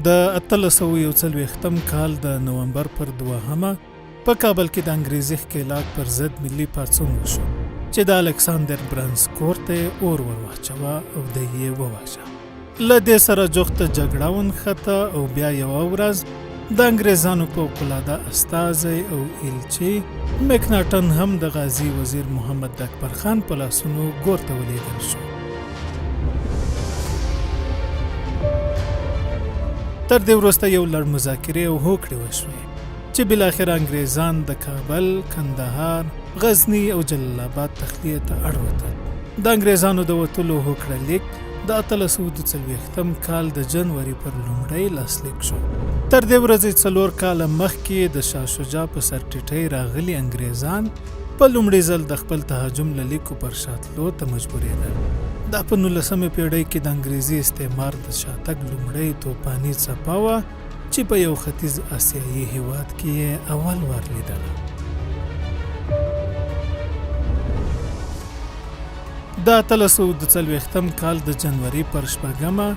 د 1841 کال د نومبر پر 2 په کابل کې د انګریزي ښکېلاک پر ضد ملي پاڅون وشو چې د الکساندر برنز کور ته اور واچوه او د یې وواژه. له دې سره جوخته جګړه ونښته او بیا یوه ورځ د انګریزانو فوق‌العاده استازی او ایلچی مکناټن هم د غازي وزیر محمد اکبر خان په لاسونو ګور ته ولېږل شو. تر دې وروسته یو لړ مذاکرې او هوکړې وشوې چې بالاخره انګریزان د کابل، کندهار، غزني او جلال آباد تخلیه ته اړ وتل. د انګریزانو د وتلو هوکړه لیک د 1840 کال د جنوري پر 1 لاسلیک شو. تر دې ورځې 4 کاله مخکې د شاه شجاع په سرټیټۍ راغلي انګریزان په لومړي ځل د خپل تهاجم له لیکو پر شاتلو ته مجبورېدل. دا په 19مې پیړۍ کې د انګریزي استعمار د شاتګ لومړی توپاني څپه وه چې په یو ختیځ آسیایي هیواد کې یې اول وار لیدله. د 1840 کال د جنوري پر 4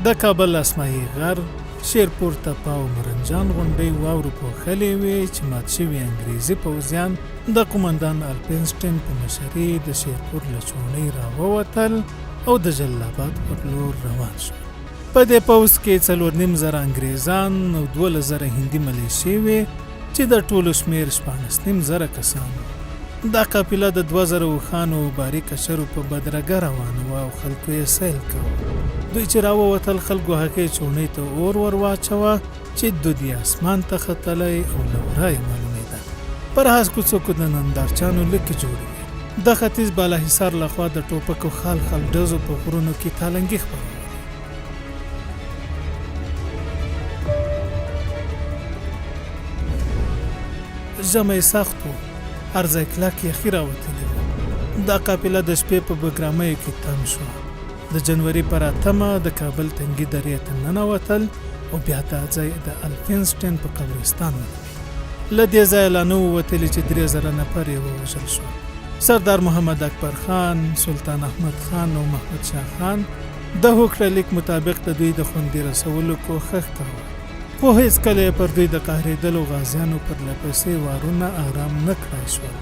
د کابل اسماعي غر، شیرپور تپه او مرنجان غونډۍ واورو پوښلې وې چې مات شوي انګریزي پوځیان د قومندان الپینسټین په مشرۍ د شیرپور له چوڼۍ راووتل او د جلال آباد پر لور روان شول. په دې پوځ کې 4,500 انګریزان او 12,000 هندي ملیشې وې چې د ټولو شمېر 14,500 کسان وو. دا قافله د 2000 اوښانو او باریکه شرو په بدرګه روانه وه او خلکو یې سیل کوه. دوی چې راووتل خلکو هغې چوڼۍ ته اور ور واچوه چې دود یې اسمان ته ختلی او له ورایه معلومېده. پر هسکو څوکو د نندارچیانو لکې جوړې وې. د ختیځ بالاحصار لخوا د ټوپکو خال ډزو په غرونو کې تالنګي خپرولې. ژمی سخت و، هر ځای کلک یخي راوتلې وه. دا قافله د شپې په بګرامیو کې تم شوه. د جنوري پر 8 د کابل تنګي درې ته ننوتل او بیا دا ځای د الفینسټین په قبرستان ونیو. له دې ځایه لا نه ووتلې چې 3,000 نفر یې ووژل شول. سردار محمد اکبر خان، سلطان احمد خان او محمد شاه خان د هوکړه لیک مطابق د دوی د خوندي رسولو کوښښ کاوه، خو هېڅکله یې پر دوی د قهرېدلو غازیانو پر لپسې وارونه آرام نه کړای شول.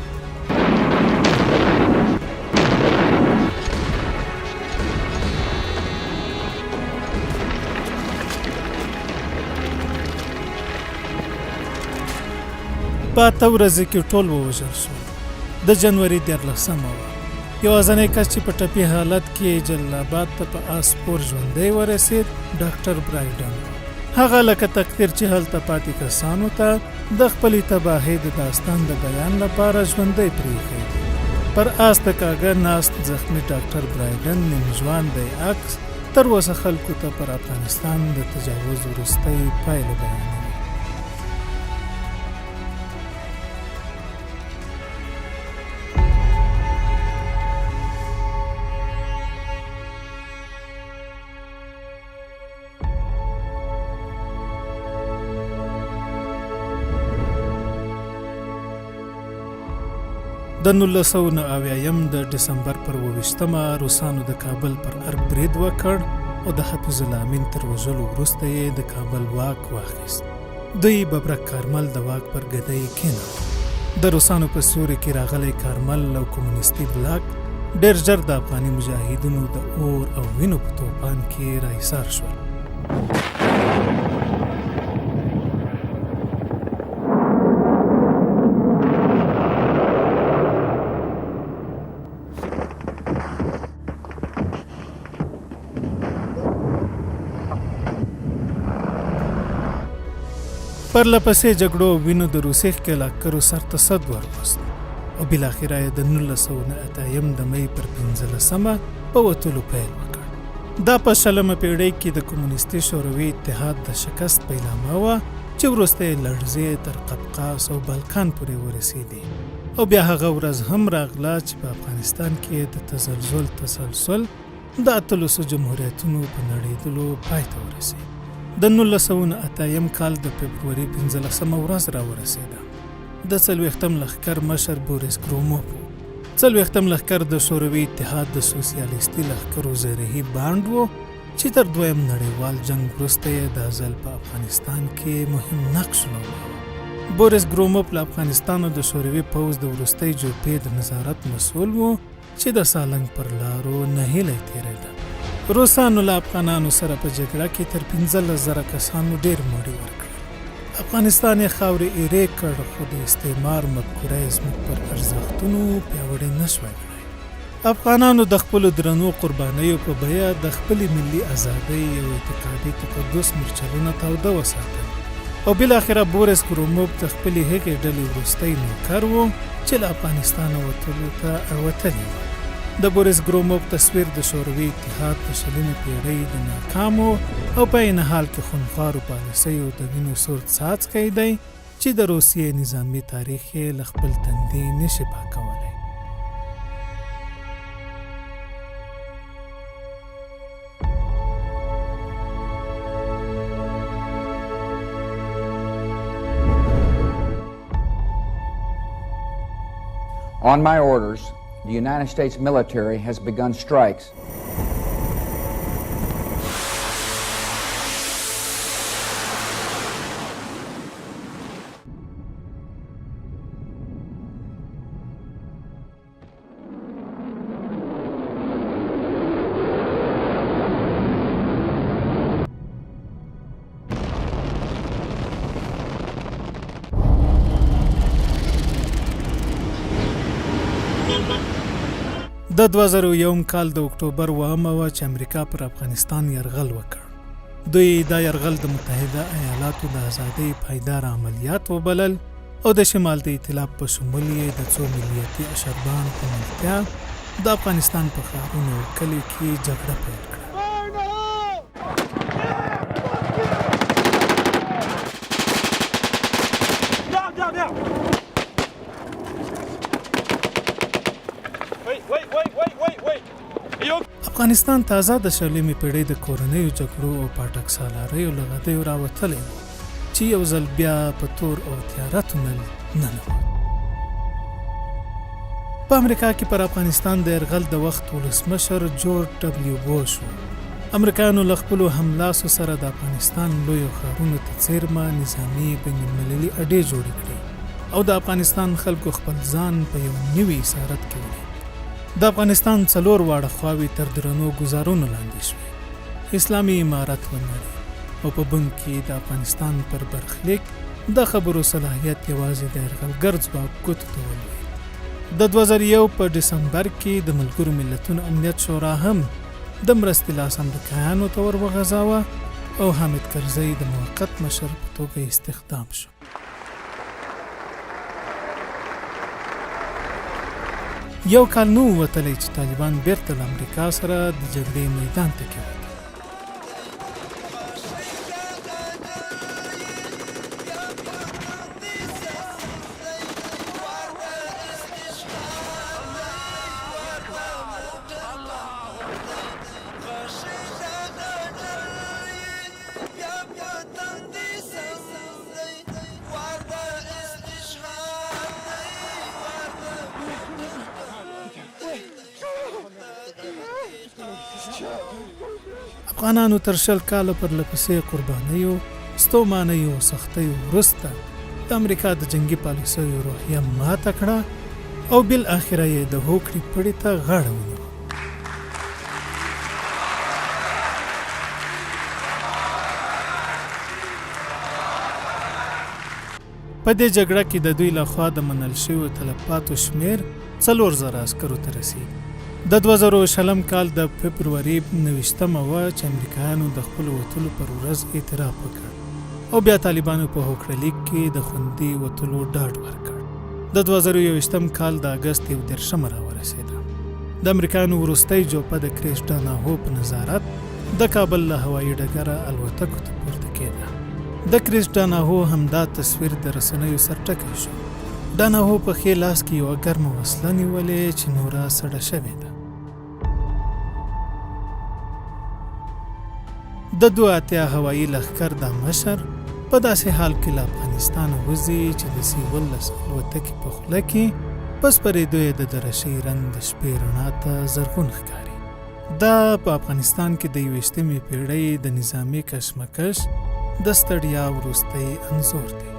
په 8 ورځې کې ټول ووژل شول. د جنوري 14 وه. یوازینی کس چې په ټپي حالت کې جلال آباد ته په آس سپور ژوندی ورسېد ډاکټر برایډن. هغه لکه تقدیر چې هلته پاتې کسانو ته د خپلې تباهۍ د داستان د بیان لپاره ژوندی پرېښی. پر آس د کاږه ناست زخمي ډاکټر برایډن نیم ژوندی عکس تر اوسه خلکو ته پر افغانستان د تجاوز وروستۍ پایله بیانوي. د 1990 د ډسمبر پر 28 روسانو د کابل پر ارګ برید وکړ او د حفیظ الله امین تر وژلو وروسته یې د کابل واک واخیست. دوی ببرک کارمل د واک پر ګدۍ کېناوه. د روسانو په سیوري کې راغلی کارمل او کمونیستي بلاک ډېر ژر د افغاني مجاهدینو د اور او وینو په توپان کې راایسار شول. پر لپسې جګړو وینو د روسي ښکېلاکګرو سر ته صد ورغوست او بالاخره یې د 1908 د مۍ پر 15 په وتلو پیل وکړ. دا په 20مه پیړۍ کې د کمونیستي شوروي اتحاد د شکست پیلامه وه چې وروسته یې لړزې تر قفقاز او بالکان پورې ورسېدې او بیا هغه ورځ هم راغله چې په افغانستان کې د تزلزل تسلسل د 13 جمهوریتونو په نړېدلو پای ته ورسېد. د 1908 کال د فبروري 15 ورځ راورسېده. د 40م لښکر مشر بوریس ګروموف، 40م لښکر د شوروي اتحاد د سوسیالیستي لښکرو زرهي بانډ و چې تر دویم نړیوال جنگ وروسته یې د ځل په افغانستان کې مهم نقش ولوباوه. بوریس ګروموف له افغانستان او د شوروي پوځ د وروستۍ جبهې د نظارت مسؤل و چې د سالنګ پر لارو نهیلی تېرېده. روسانو له افغانانو سره په جګړه کې تر 15,000 کسانو ډېر مړي ورکړل. افغانستان یې خاورې ایرې کړ، خو د استعمار مفکوره یې زموږ پر ارزښتونو پیاوړې نه شوی کړی. افغانانو د خپلو درنو قربانیو په بیه د خپلې ملي ازادۍ او اعتقادي تقدس مرچلونه تاوده وساتل او بالاخره بوریس ګروموف د خپلې هغې ډلې وروستی نوکر و چې له افغانستانه وتلو ته وتلی و. د بوریس ګروموف تصویر د شوروي اتحاد د 20مې پېړۍ د ناکامو او په عین حال کې خونخوارو پالیسیو د وینو سور څاڅکی دی چې د روسیې نظامي تاریخ یې له خپل تندي نشي پاکولی. On my orders, the United States military has begun strikes د 2001 کال د اکتوبر 8 وه چې امریکا پر افغانستان یرغل وکړ. دوی دا یرغل د متحده ایالاتو د ازادۍ پایدار عملیات وبلل او د شمال د ائتلاف په شمول یې د څو ملیتي اشربانو په ملتیا د افغانستان په ښارونو او کلیو کې جګړه پیل کړه. افغانستان تازه د 20مې پېړۍ د کورنیو جګړو او پاټک سالاریو له غدیو راوتلی و چې یو ځل بیا په تور او تیاره تونل ننوت. په امریکا کې پر افغانستان د یرغل د وخت ولسمشر جورج ډبلیو بوش و. امریکایانو له خپلو هملاسو سره د افغانستان لویو ښارونو ته څیرمه نظامي بین المللي اډې جوړې کړې او د افغانستان خلکو خپل ځان په یو نوي اسارت کې ولید. د افغانستان 4 واړه خواوې تر درنو ګزارونو لاندې شوې. اسلامي امارت ونړي او په بن کې د افغانستان پر برخلیک د خبرو صلاحیت یوازې د یرغلګر ځواک ګوتو ته ولوېد. د 2001 په ډسمبر کې د ملګرو ملتونو امنیت شورا هم د مرستې لاس امریکایانو ته ور وغځاوه او حامد کرزی د موقت مشر په توګه استخدام شو. یو کال نو وتلی چې طالبان بیرته له امریکا سره د جګړې میدان ته کې ووتل. افغانانو تر 20 کاله پر لپسې قربانیو، ستومانیو او سختیو وروسته د امریکا د جنگي پالیسیو روحیه ماته کړه او بالاخره یې د هوکړې پړي ته غاړه ونیوه. په دې جګړه کې د دوی لخوا د منل شویو تلفاتو شمیر 4,000 عسکرو ته رسېږي. د 2020 کال د فبروري 29 وه چې امریکایانو د خپلو وتلو پر ورځ اعتراف وکړ او بیا طالبانو په هوکړه لیک کې د خوندي وتلو ډاډ ورکړ. د 2021 کال د اګست 13 راورسېده. د امریکایانو وروستۍ جوپه د کریس ډاناهو په نظارت د کابل له هوایي ډګره الوتکو ته پورته کېده. د کریس ډاناهو همدا تصویر د رسنیو سرټکی شو. ډاناهو په ښي لاس کې یوه ګرمه وسله نیولې چې نوره سړه شوې ده. د 2 هوایي لښکر د مشر په داسې حال کې له افغانستانه وځي چې د C-19 الوتکې په خوله کې په سپرېدو یې د درشي رنګ د شپې رڼا ته زرغون ښکاري. دا په افغانستان کې د 21مې پیړۍ د نظامي کشمکش د ستړیا وروستی انځور دی.